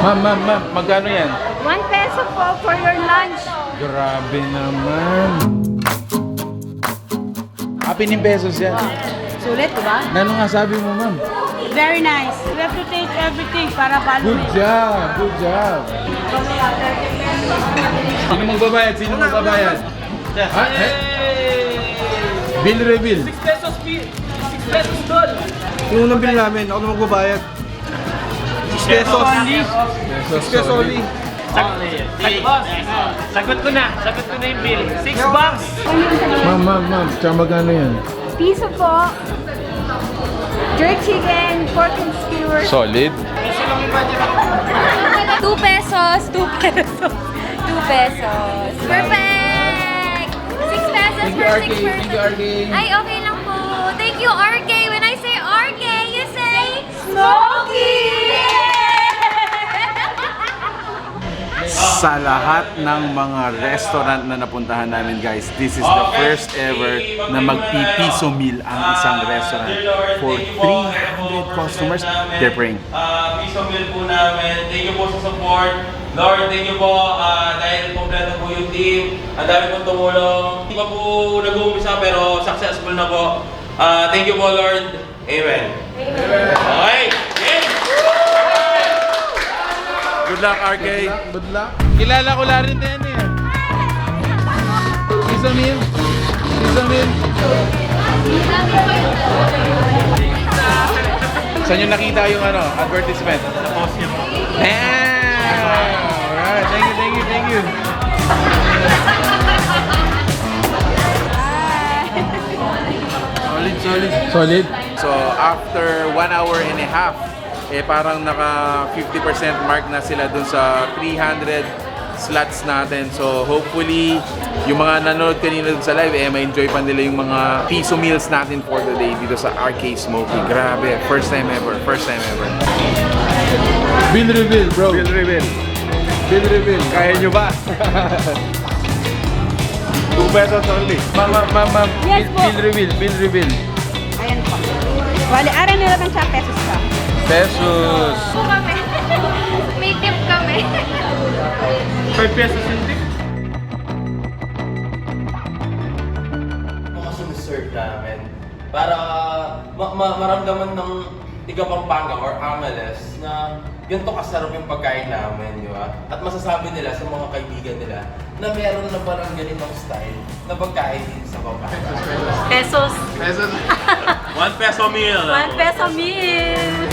Ma'am, magkano yan? 1 peso po for your lunch. Grabe naman. Api ni pesos yan. Sulit, diba? Ano nga sabi mo, ma'am? Very nice. You have to taste everything para Good valuin. job, good job. Sino magbabayad? Sino magbabayad? Ha? Bill reveal. 6 pesos bill. 6 pesos doon. Yung unang bill namin, ako na magbabayad. 6 pesos. 6 pesos only. Sagot ko na yung bill. 6 bucks. Ma'am. Tsaka magkano yan? Piso po. Jerk chicken, pork and skewers. Solid. 2 pesos. 2 pesos. 2 pesos. Perfect! 6 pesos Thank you, for RK. 6 person. Thank you, RK. Ay, okay lang po. Thank you, RK. When I say RK, you say Smokey! Sa lahat ng mga restaurant na napuntahan namin, guys, this is the first ever na mag-Piso Meal ang isang restaurant. For 300 customers, they're praying. Piso Meal po namin. Thank you po sa support. Lord, thank you po dahil kompleto po yung team. Ang dami pong tumulong. Hindi pa po nag-uumpisa pero successful na po. Thank you po, Lord. Amen. Amen. Okay. Yes. Good luck, RK. Good luck. Kilala ko la rin din eh. Piso Meal. Saan nyo nakita yung advertisement? Sa post niyo po. Alright, thank you. Solid. So, after 1 hour and a half, parang naka 50% mark na sila dun sa 300 slots natin. So hopefully yung mga nanonood kanina dun sa live ma-enjoy pa nila yung mga piso meals natin for the day dito sa RK Smokey. Grabe, first time ever. Bill reveal, bro. Bill reveal. Kaya nyo ba? 2 pesos only. Ma'am. Yes po. Bill reveal. Ayan po. Wala, aran nila man siya pesos ka. Pesos. Po kami. May tip kami. 5 pesos yung tip. Mga siniserve namin para maramdaman ng tiga Pampanga or Angeles na ganito kasarap yung pagkain namin, di ba? At masasabi nila sa mga kaibigan nila na meron na parang ganitong style na pagkain din sa Pampanga. Pesos. 1 peso meal. 1 peso meal.